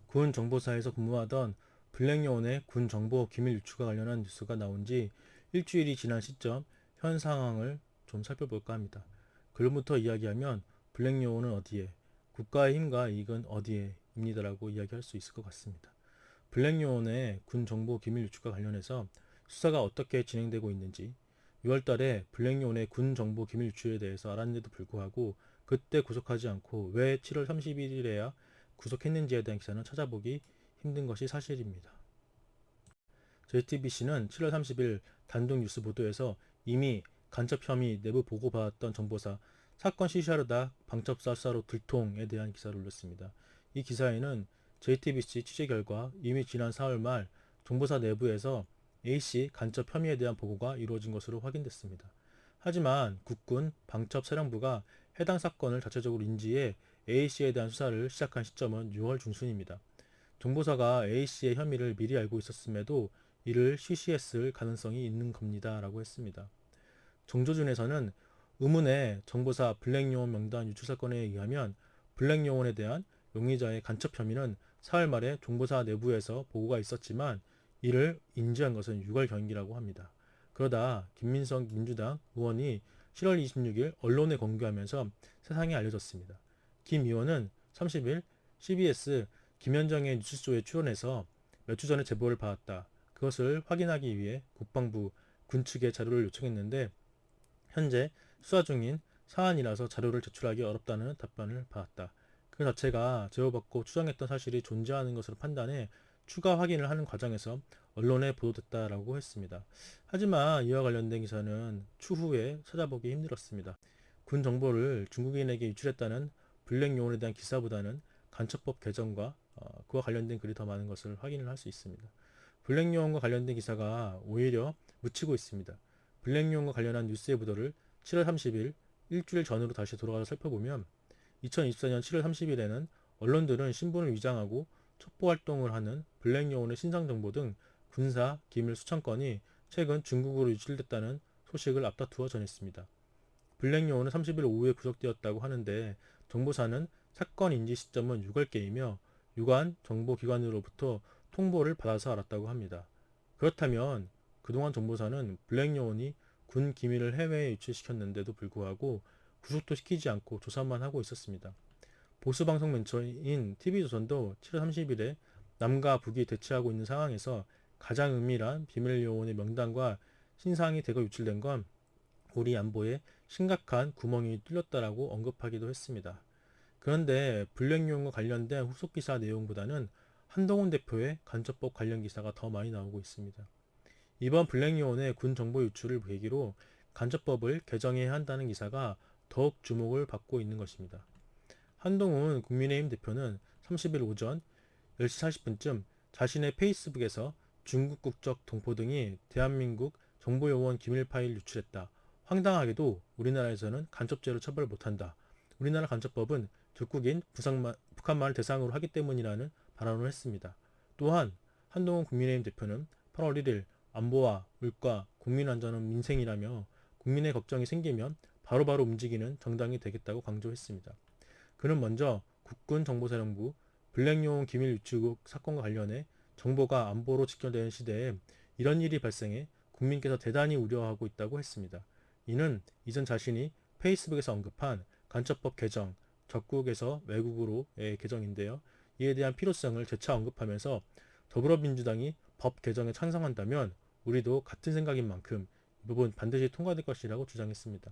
군 정보사에서 근무하던 블랙요원의 군 정보 기밀 유출과 관련한 뉴스가 나온 지 일주일이 지난 시점 현 상황을 좀 살펴볼까 합니다. 결론부터 이야기하면 블랙요원은 어디에, 국가의 힘과 이익은 어디에 입니다라고 이야기할 수 있을 것 같습니다. 블랙요원의 군 정보 기밀 유출과 관련해서 수사가 어떻게 진행되고 있는지 6월 달에 블랙요원의 군 정보 기밀 유출에 대해서 알았는데도 불구하고 그때 구속하지 않고 왜 7월 31일에야 구속했는지에 대한 기사는 찾아보기 힘든 것이 사실입니다. JTBC는 7월 30일 단독 뉴스 보도에서 이미 간첩 혐의 내부 보고받았던 정보사 사건 시시하려다 방첩사 수사로 들통에 대한 기사를 올렸습니다. 이 기사에는 JTBC 취재 결과 이미 지난 4월 말 정보사 내부에서 A씨 간첩 혐의에 대한 보고가 이루어진 것으로 확인됐습니다. 하지만 국군 방첩사령부가 해당 사건을 자체적으로 인지해 A씨에 대한 수사를 시작한 시점은 6월 중순입니다. 정보사가 A씨의 혐의를 미리 알고 있었음에도 이를 쉬쉬했을 가능성이 있는 겁니다. 라고 했습니다. 정조준에서는 의문의 정보사 블랙요원 명단 유출 사건에 의하면 블랙요원에 대한 용의자의 간첩 혐의는 4월 말에 정보사 내부에서 보고가 있었지만 이를 인지한 것은 6월경이라고 합니다. 그러다 김민석 민주당 의원이 7월 26일 언론에 공개하면서 세상에 알려졌습니다. 김 의원은 30일 CBS 김현정의 뉴스쇼에 출연해서 몇 주 전에 제보를 받았다. 그것을 확인하기 위해 국방부 군 측에 자료를 요청했는데 현재 수사 중인 사안이라서 자료를 제출하기 어렵다는 답변을 받았다. 그 자체가 제보받고 추정했던 사실이 존재하는 것으로 판단해 추가 확인을 하는 과정에서 언론에 보도됐다라고 했습니다. 하지만 이와 관련된 기사는 추후에 찾아보기 힘들었습니다. 군 정보를 중국인에게 유출했다는 블랙요원에 대한 기사보다는 간첩법 개정과 그와 관련된 글이 더 많은 것을 확인을 할 수 있습니다. 블랙요원과 관련된 기사가 오히려 묻히고 있습니다. 블랙용과 관련한 뉴스의 보도를 7월 30일 일주일 전으로 다시 돌아가서 살펴보면 2024년 7월 30일에는 언론들은 신분을 위장하고 첩보 활동을 하는 블랙요원의 신상 정보 등 군사 기밀 수천 건이 최근 중국으로 유출됐다는 소식을 앞다투어 전했습니다. 블랙요원은 30일 오후에 구속되었다고 하는데 정보사는 사건 인지 시점은 6월께이며 유관 정보기관으로부터 통보를 받아서 알았다고 합니다. 그렇다면 그동안 정보사는 블랙요원이 군 기밀을 해외에 유출시켰는데도 불구하고 구속도 시키지 않고 조사만 하고 있었습니다. 보수방송 멘처인 TV조선도 7월 30일에 남과 북이 대치하고 있는 상황에서 가장 은밀한 비밀요원의 명단과 신상이 대거 유출된 건 우리 안보에 심각한 구멍이 뚫렸다라고 언급하기도 했습니다. 그런데 블랙용과 관련된 후속 기사 내용보다는 한동훈 대표의 간첩법 관련 기사가 더 많이 나오고 있습니다. 이번 블랙요원의 군 정보 유출을 계기로 간첩법을 개정해야 한다는 기사가 더욱 주목을 받고 있는 것입니다. 한동훈 국민의힘 대표는 30일 오전 10시 40분쯤 자신의 페이스북에서 중국 국적 동포 등이 대한민국 정보요원 기밀 파일 유출했다. 황당하게도 우리나라에서는 간첩죄로 처벌 못한다. 우리나라 간첩법은 적국인 북한만을 대상으로 하기 때문이라는 발언을 했습니다. 또한 한동훈 국민의힘 대표는 8월 1일 안보와 물가, 국민 안전은 민생이라며 국민의 걱정이 생기면 바로바로 움직이는 정당이 되겠다고 강조했습니다. 그는 먼저 국군정보사령부 블랙용원 기밀 유출국 사건과 관련해 정보가 안보로 직결되는 시대에 이런 일이 발생해 국민께서 대단히 우려하고 있다고 했습니다. 이는 이전 자신이 페이스북에서 언급한 간첩법 개정, 적국에서 외국으로의 개정인데요. 이에 대한 필요성을 재차 언급하면서 더불어민주당이 법 개정에 찬성한다면 우리도 같은 생각인 만큼 이 부분 반드시 통과될 것이라고 주장했습니다.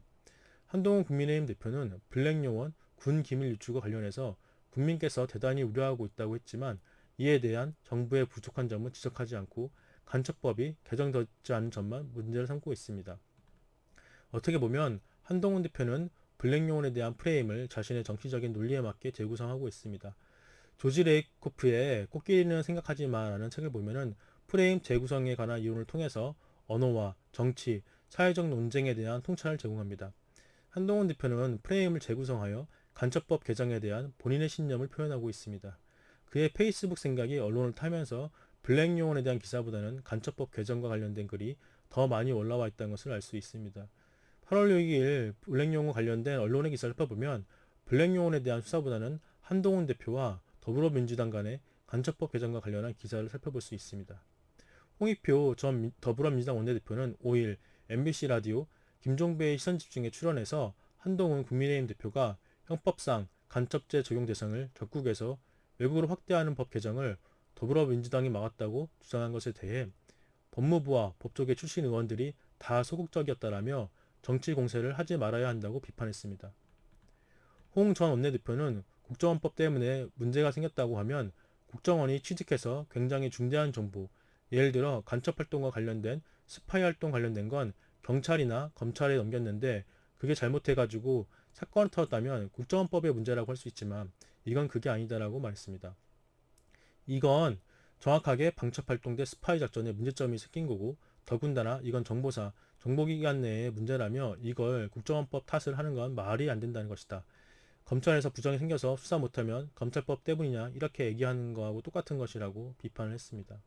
한동훈 국민의힘 대표는 블랙요원 군 기밀 유출과 관련해서 국민께서 대단히 우려하고 있다고 했지만 이에 대한 정부의 부족한 점은 지적하지 않고 간첩법이 개정되지 않은 점만 문제를 삼고 있습니다. 어떻게 보면 한동훈 대표는 블랙요원에 대한 프레임을 자신의 정치적인 논리에 맞게 재구성하고 있습니다. 조지 레이코프의 꽃길이는 생각하지 마라는 책을 보면은 프레임 재구성에 관한 이론을 통해서 언어와 정치, 사회적 논쟁에 대한 통찰을 제공합니다. 한동훈 대표는 프레임을 재구성하여 간첩법 개정에 대한 본인의 신념을 표현하고 있습니다. 그의 페이스북 생각이 언론을 타면서 블랙요원에 대한 기사보다는 간첩법 개정과 관련된 글이 더 많이 올라와 있다는 것을 알 수 있습니다. 8월 6일 블랙용어 관련된 언론의 기사를 살펴보면 블랙용어에 대한 수사보다는 한동훈 대표와 더불어민주당 간의 간첩법 개정과 관련한 기사를 살펴볼 수 있습니다. 홍익표 전 더불어민주당 원내대표는 5일 MBC 라디오 김종배의 시선집중에 출연해서 한동훈 국민의힘 대표가 형법상 간첩죄 적용 대상을 적국에서 외국으로 확대하는 법 개정을 더불어민주당이 막았다고 주장한 것에 대해 법무부와 법조계 출신 의원들이 다 소극적이었다라며 정치 공세를 하지 말아야 한다고 비판했습니다. 홍 전 원내대표는 국정원법 때문에 문제가 생겼다고 하면 국정원이 취득해서 굉장히 중대한 정보, 예를 들어 간첩활동과 관련된 스파이 활동 관련된 건 경찰이나 검찰에 넘겼는데 그게 잘못해가지고 사건을 터졌다면 국정원법의 문제라고 할 수 있지만 이건 그게 아니다라고 말했습니다. 이건 정확하게 방첩활동 대 스파이 작전에 문제점이 생긴 거고 더군다나 이건 정보사, 정보기관 내의 문제라며 이걸 국정원법 탓을 하는 건 말이 안 된다는 것이다. 검찰에서 부정이 생겨서 수사 못하면 검찰법 때문이냐 이렇게 얘기하는 거하고 똑같은 것이라고 비판을 했습니다.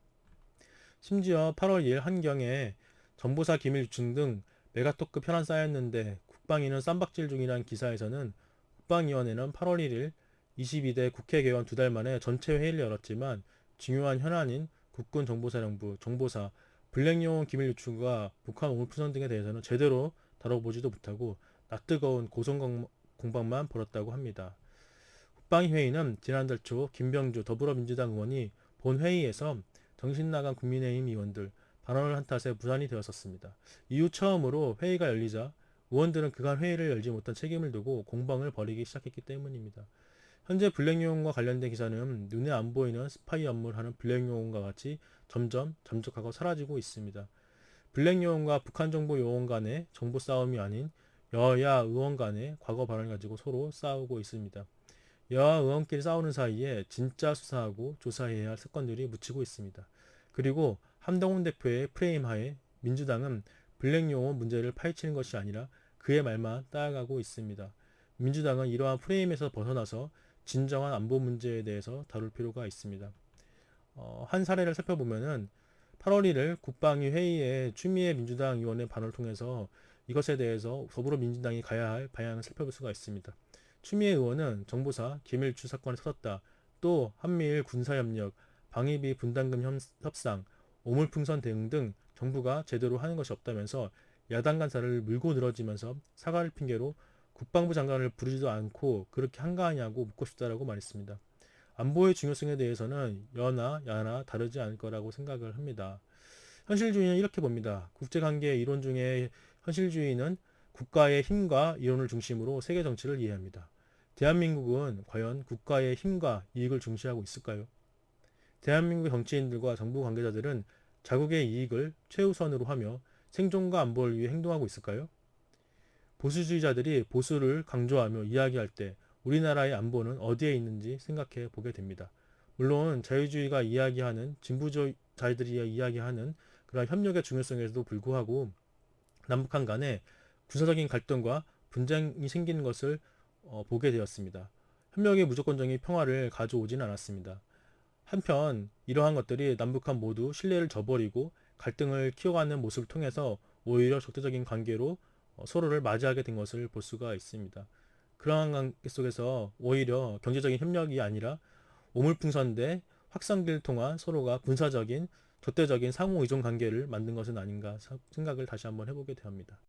심지어 8월 2일 한경에 정보사 기밀 유출 등 메가토급 현안 쌓였는데 국방위는 쌈박질 중이라는 기사에서는 국방위원회는 8월 1일 22대 국회 개원 2달 만에 전체 회의를 열었지만 중요한 현안인 국군 정보사령부, 정보사, 블랙용어 기밀 유출과 북한 오물풍선 등에 대해서는 제대로 다뤄보지도 못하고 낯뜨거운 고성 공방만 벌였다고 합니다. 국방위 회의는 지난달 초 김병주 더불어민주당 의원이 본 회의에서 정신나간 국민의힘 의원들 발언을 한 탓에 무산이 되었었습니다. 이후 처음으로 회의가 열리자 의원들은 그간 회의를 열지 못한 책임을 두고 공방을 벌이기 시작했기 때문입니다. 현재 블랙용어과 관련된 기사는 눈에 안 보이는 스파이 업무를 하는 블랙용어과 같이 점점 잠적하고 사라지고 있습니다. 블랙용어과 북한정보요원 간의 정보 싸움이 아닌 여야 의원 간의 과거 발언을 가지고 서로 싸우고 있습니다. 여야 의원끼리 싸우는 사이에 진짜 수사하고 조사해야 할 사건들이 묻히고 있습니다. 그리고 한동훈 대표의 프레임 하에 민주당은 블랙용어 문제를 파헤치는 것이 아니라 그의 말만 따라가고 있습니다. 민주당은 이러한 프레임에서 벗어나서 진정한 안보 문제에 대해서 다룰 필요가 있습니다. 한 사례를 살펴보면은 8월 1일 국방위 회의에 추미애 민주당 의원의 발언을 통해서 이것에 대해서 더불어민주당이 가야 할 방향을 살펴볼 수가 있습니다. 추미애 의원은 정보사 기밀유출 사건이 터졌다. 또 한미일 군사협력, 방위비 분담금 협상, 오물풍선 대응 등 정부가 제대로 하는 것이 없다면서 야당 간사를 물고 늘어지면서 사과를 핑계로 국방부 장관을 부르지도 않고 그렇게 한가하냐고 묻고 싶다라고 말했습니다. 안보의 중요성에 대해서는 여나 야나 다르지 않을 거라고 생각을 합니다. 현실주의는 이렇게 봅니다. 국제관계 이론 중에 현실주의는 국가의 힘과 이론을 중심으로 세계 정치를 이해합니다. 대한민국은 과연 국가의 힘과 이익을 중시하고 있을까요? 대한민국 정치인들과 정부 관계자들은 자국의 이익을 최우선으로 하며 생존과 안보를 위해 행동하고 있을까요? 보수주의자들이 보수를 강조하며 이야기할 때 우리나라의 안보는 어디에 있는지 생각해 보게 됩니다. 물론 자유주의가 이야기하는 진보주의자들이 이야기하는 그런 협력의 중요성에도 불구하고 남북한 간에 군사적인 갈등과 분쟁이 생기는 것을 보게 되었습니다. 협력이 무조건적인 평화를 가져오지는 않았습니다. 한편 이러한 것들이 남북한 모두 신뢰를 저버리고 갈등을 키워가는 모습을 통해서 오히려 적대적인 관계로 서로를 맞이하게 된 것을 볼 수가 있습니다. 그러한 관계 속에서 오히려 경제적인 협력이 아니라 오물풍선대 확산기를 통한 서로가 군사적인 적대적인 상호 의존 관계를 만든 것은 아닌가 생각을 다시 한번 해보게 됩니다.